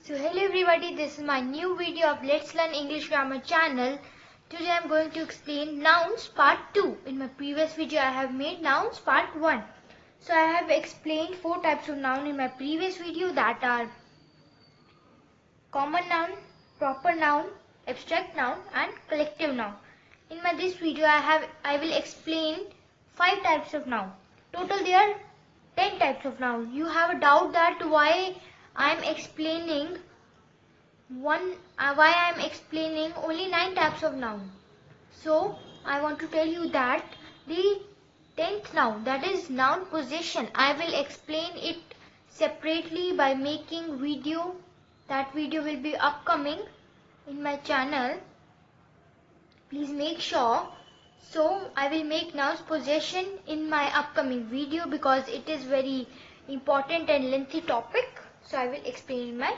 So hello everybody, this is my new video of Let's Learn English Grammar channel. Today I am going to explain nouns part 2. In my previous video I have made nouns part 1. So I have explained 4 types of noun in my previous video, that are common noun, proper noun, abstract noun and collective noun. In this video I will explain 5 types of noun. Total there are 10 types of noun. You have a doubt that why I am explaining only 9 types of noun. So I want to tell you that the 10th noun, that is noun possession, I will explain it separately by making video. That video will be upcoming in my channel. Please make sure. So I will make nouns possession in my upcoming video because it is very important and lengthy topic. So I will explain in my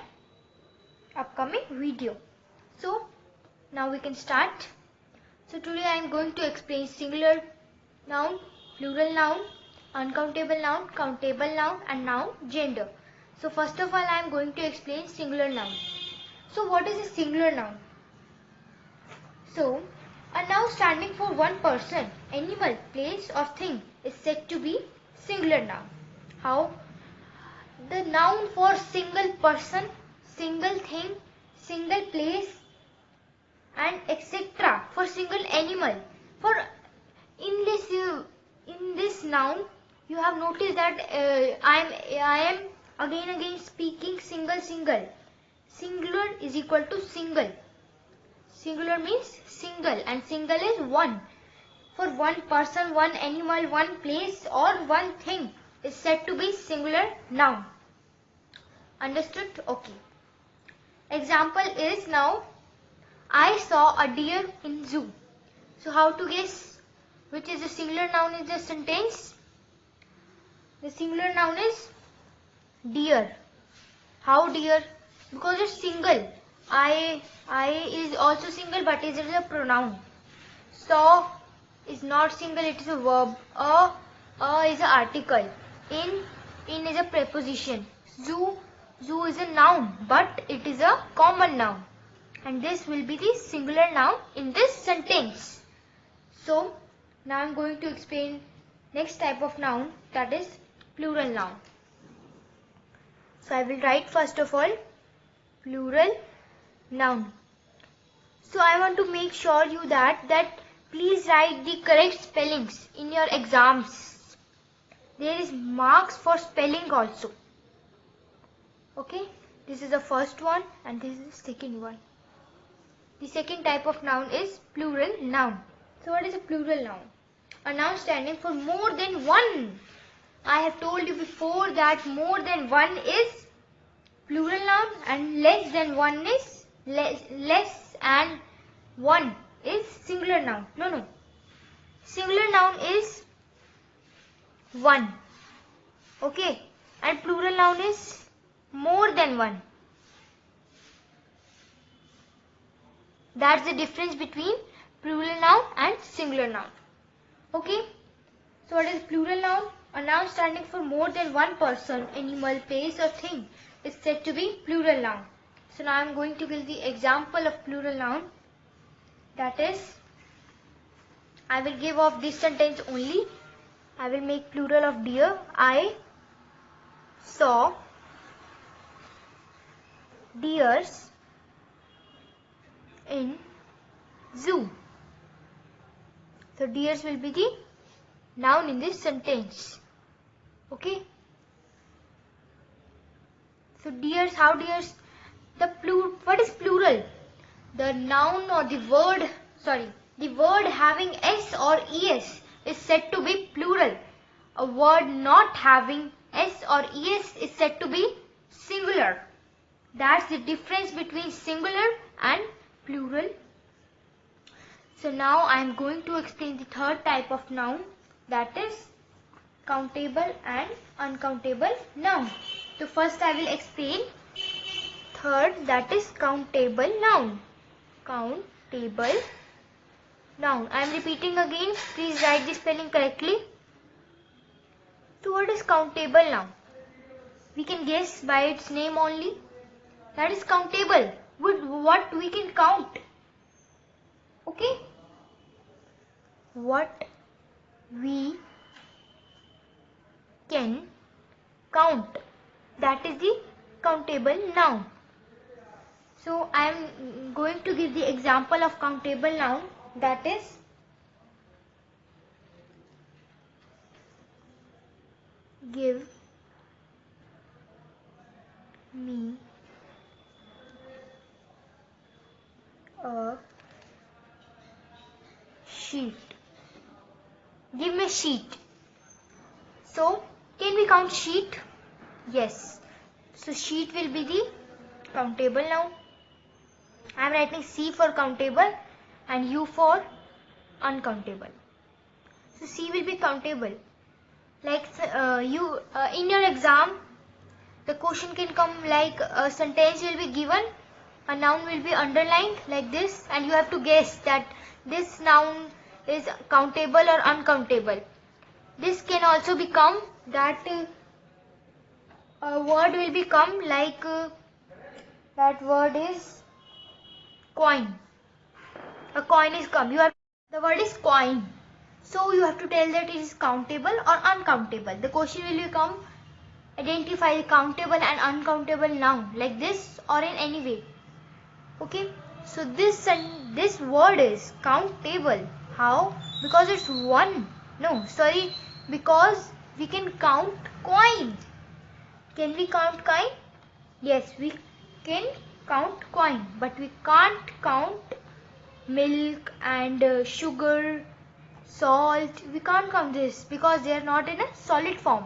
upcoming video. So now we can start. So today I am going to explain singular noun, plural noun, uncountable noun, countable noun and noun gender. So first of all I am going to explain singular noun. So what is a singular noun? So a noun standing for one person, animal, place or thing is said to be singular noun. How? The noun for single person, single thing, single place and etc. for single animal. For in this noun you have noticed that I am again speaking single. Singular is equal to single. Singular means single and single is one. For one person, one animal, one place or one thing is said to be singular noun. Understood? Okay. Example is, now I saw a deer in zoo. So how to guess which is a singular noun in this sentence? The singular noun is deer. How deer? Because it's single. I is also single, but it is a pronoun. Saw is not single, it is a verb. A is an article. In is a preposition. Zoo is a noun, but it is a common noun. And this will be the singular noun in this sentence. So now I am going to explain next type of noun, that is plural noun. So I will write first of all plural noun. So I want to make sure you that please write the correct spellings in your exams. There is marks for spelling also. Okay, this is the first one and this is the second one. The second type of noun is plural noun. So what is a plural noun? A noun standing for more than one. I have told you before that more than one is plural noun and less than one is less and one is singular noun. No. Singular noun is one. Okay. And plural noun is more than one. That's the difference between plural noun and singular noun. Okay. So what is plural noun? A noun standing for more than one person, animal, place or thing is said to be plural noun. So now I am going to give the example of plural noun. That is, I will give of this sentence only. I will make plural of deer. I saw deers in zoo. So deers will be the noun in this sentence. Okay. So deers, how deers? What is plural? The noun or the word having s or es is said to be plural. A word not having s or es is said to be singular. That's the difference between singular and plural. So now I am going to explain the third type of noun, that is countable and uncountable noun. So first I will explain third, that is countable noun. Countable noun. I am repeating again. Please write the spelling correctly. So what is countable noun? We can guess by its name only. that is countable, with what we can count. Okay, what we can count, that is the countable noun. So I am going to give the example of countable noun, that is give me a sheet. Give me a sheet. So can we count sheet? Yes. So sheet will be the countable noun. I am writing C for countable and U for uncountable. So C will be countable. Like in your exam, the question can come like a sentence will be given, a noun will be underlined like this, and you have to guess that this noun is countable or uncountable. This can also become that a word will become like that word is coin. A coin is come. The word is coin. So you have to tell that it is countable or uncountable. The question will become identify the countable and uncountable noun like this or in any way. Okay. So this word is countable. How? Because it's one. No, sorry. Because we can count coin. Can we count coin? Yes, we can count coin, but we can't count milk and sugar, salt. We can't count this because they are not in a solid form.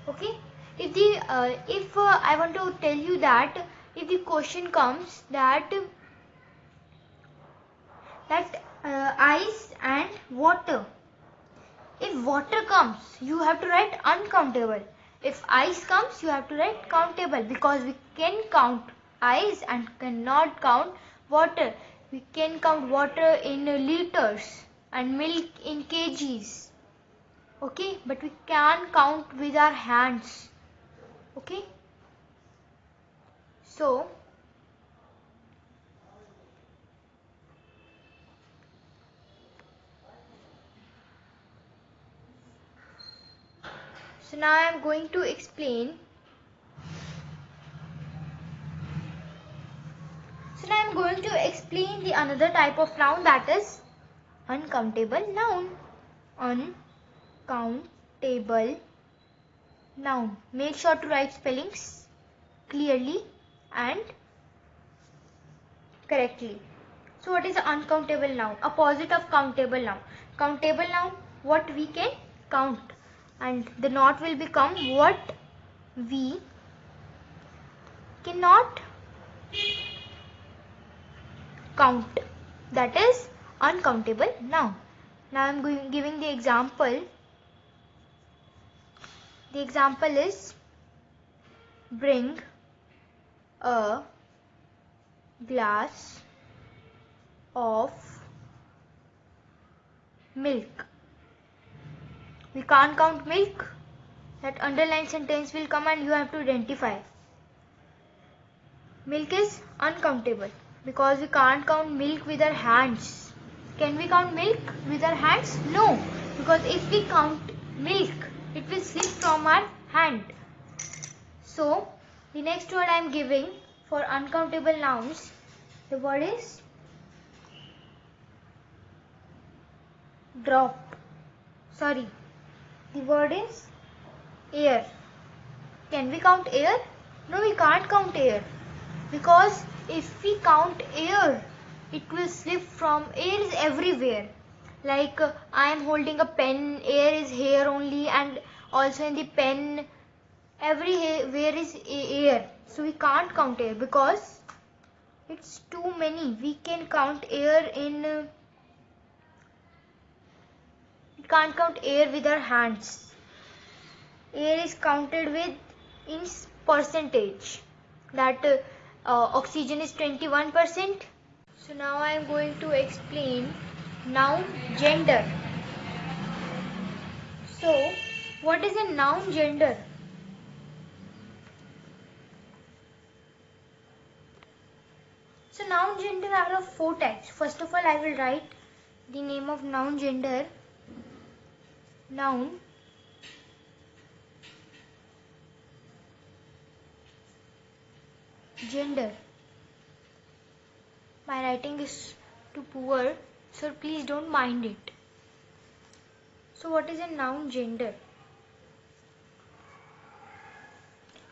Okay. If I want to tell you that if the question comes that ice and water. If water comes, you have to write uncountable. If ice comes, you have to write countable because we can count ice and cannot count water. We can count water in liters and milk in kgs. Okay, but we can't count with our hands. Okay, so now I am going to explain. So now I am going to explain the another type of noun, that is uncountable noun. Uncountable noun. Make sure to write spellings clearly and correctly. So what is an uncountable noun? Opposite of countable noun. Countable noun, what we can count, and the not will become what we cannot count, that is uncountable noun. Now I am giving the example. The example is bring a glass of milk. We can't count milk. That underlined sentence will come and you have to identify. Milk is uncountable because we can't count milk with our hands. Can we count milk with our hands? No, because if we count milk, it will slip from our hand. So the next word I am giving for uncountable nouns, the word is drop. Sorry, the word is air. Can we count air? No, we can't count air because if we count air, it will slip from. Air is everywhere. Like I am holding a pen, air is here only, and also in the pen, everywhere is air. So we can't count air because it's too many. We can count air in. We can't count air with our hands. Air is counted with in percentage. That oxygen is 21%. So now I am going to explain noun gender. So what is a noun gender? of 4 types. First of all, I will write the name of noun gender. Noun gender. My writing is too poor, so please don't mind it. So what is a noun gender?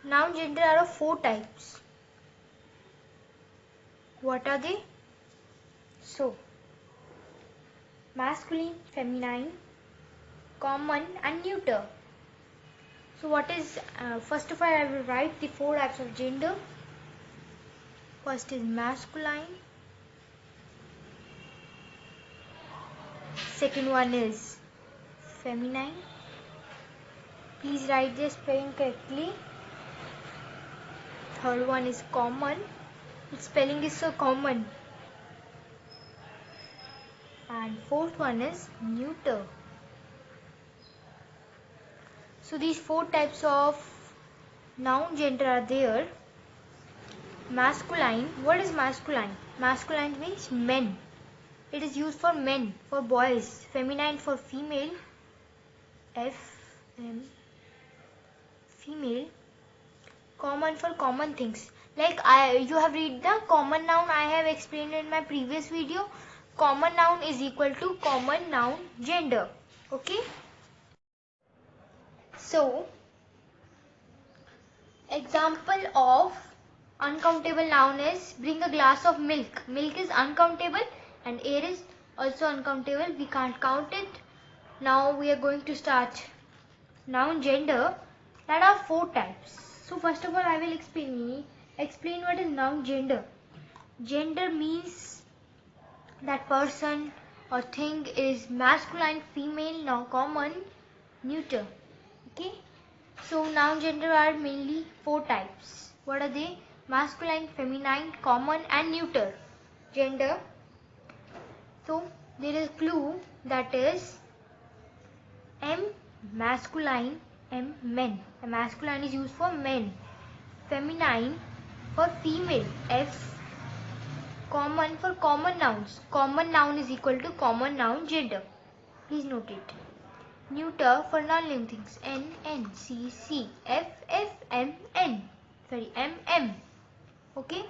Noun gender are of 4 types. What are they? So, masculine, feminine, common and neuter. So what is, first of all I will write the 4 types of gender. First is masculine. Second one is feminine. Please write the spelling correctly. Third one is common. The spelling is so common. And fourth one is neuter. So these 4 types of noun gender are there. Masculine. What is masculine? Masculine means men. It is used for men, for boys. Feminine for female. FM. Female. Common for common things. Like you have read the common noun I have explained in my previous video. Common noun is equal to common noun gender. Okay. So, example of uncountable noun is bring a glass of milk. Milk is uncountable and air is also uncountable. We can't count it. Now we are going to start noun gender. That are 4 types. So first of all I will explain what is noun gender. Gender means that person or thing is masculine, female, now common, neuter. Okay. So noun gender are mainly 4 types. What are they? Masculine, feminine, common and neuter. Gender. So there is a clue, that is M masculine, M men. The masculine is used for men. Feminine for female. F. Common for common nouns. Common noun is equal to common noun gender. Please note it. Neuter for non-living things. N, N, C, C, F, F, M, N. Sorry, M, M. Okay.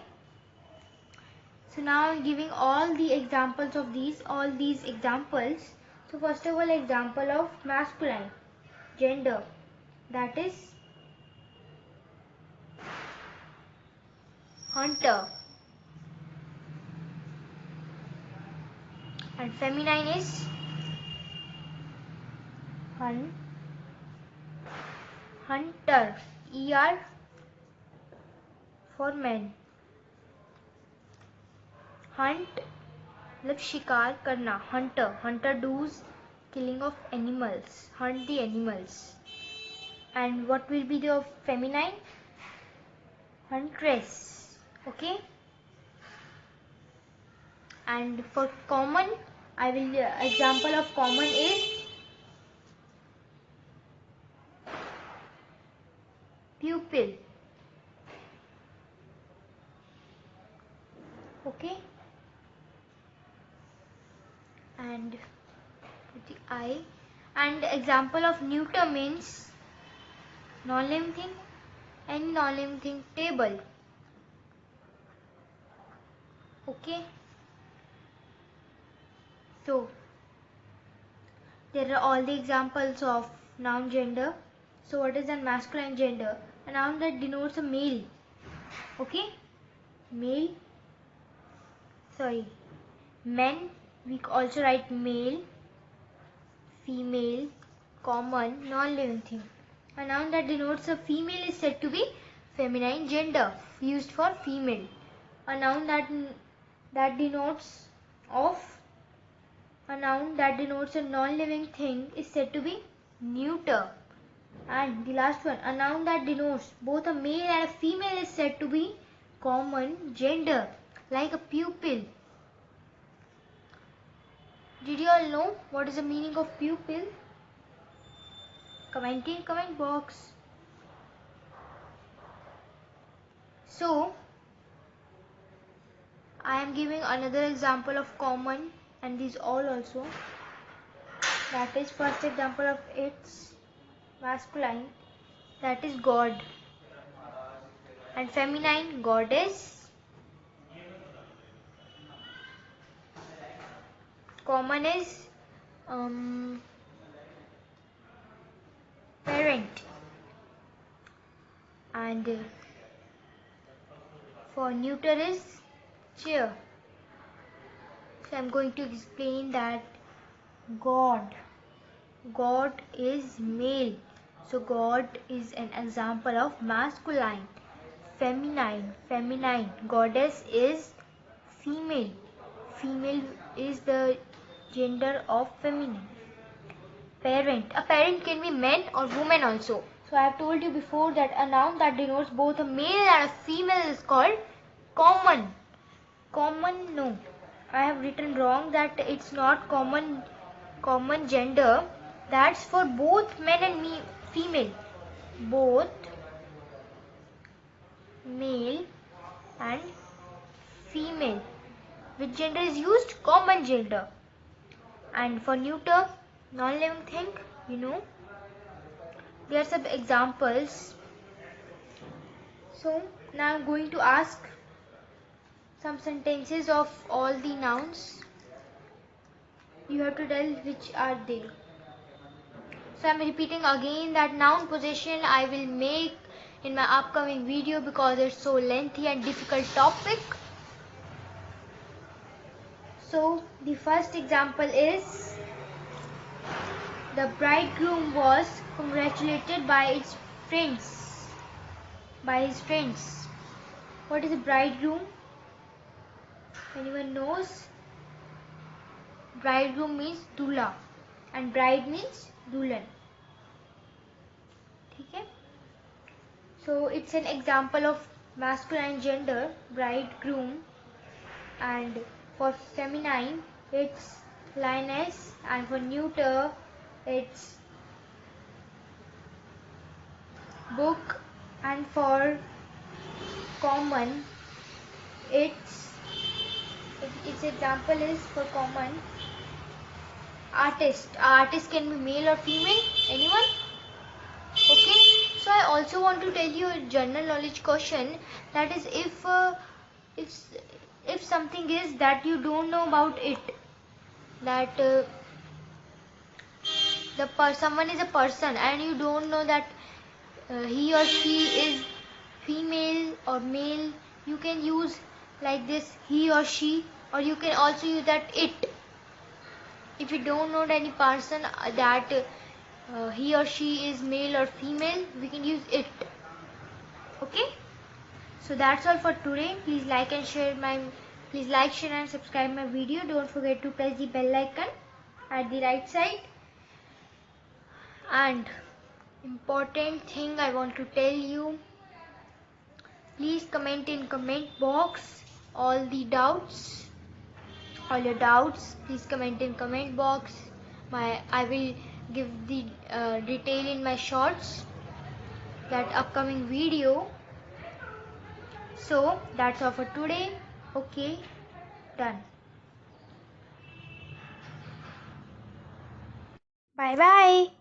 So now I am giving all the examples of all these examples. So first of all, example of masculine gender, that is hunter, and feminine is hunter, ER for men. Hunt मतलब शिकार करना. Hunter does killing of animals, hunt the animals. And what will be the feminine? Huntress. Okay. And for common, I will example of common is pupil. Okay. And the I. And example of neuter means non-living thing. Any non-living thing. Table. Okay. So there are all the examples of noun gender. So what is a masculine gender? A noun that denotes a male. Okay. Male. Sorry. Men. We also write male, female, common, non-living thing. A noun that denotes a female is said to be feminine gender, used for female. A noun that denotes a non-living thing is said to be neuter. And the last one, a noun that denotes both a male and a female is said to be common gender, like a pupil. Did you all know what is the meaning of pupil? Comment in comment box. So I am giving another example of common and these all also. That is first example of its masculine, that is God, and feminine goddess. Common is parent, and for neuter is chair. So I'm going to explain that God is male, so God is an example of masculine. Feminine, goddess is female, is the gender of feminine. Parent, a parent can be men or women also. So I have told you before that a noun that denotes both a male and a female is called common. No, I have written wrong, that it's not common gender. That's for both men and female. Both male and female. Which gender is used? Common gender. And for neuter, non-living thing, there are some examples. So now I'm going to ask some sentences of all the nouns. You have to tell which are they. So I'm repeating again that noun possession I will make in my upcoming video because it's so lengthy and difficult topic. So the first example is, the bridegroom was congratulated by his friends. What is a bridegroom? Anyone knows? Bridegroom means दूल्हा and bride means दुल्हन. ठीक है? So it's an example of masculine gender, bridegroom, and for feminine it's lioness, and for neuter it's book, and for common its example is, for common, artist. Artist can be male or female. Anyone? Okay. So I also want to tell you a general knowledge question, that is, if something is that you don't know about it, that someone is a person and you don't know that he or she is female or male, you can use like this, he or she, or you can also use that it. If you don't know any person that he or she is male or female, we can use it. Okay, so that's all for today. Please like, share and subscribe my video. Don't forget to press the bell icon at the right side. And important thing I want to tell you, please comment in comment box all your doubts. Please comment in comment box. I will give the detail in my shorts, that upcoming video. So that's all for today. Okay, done. Bye bye.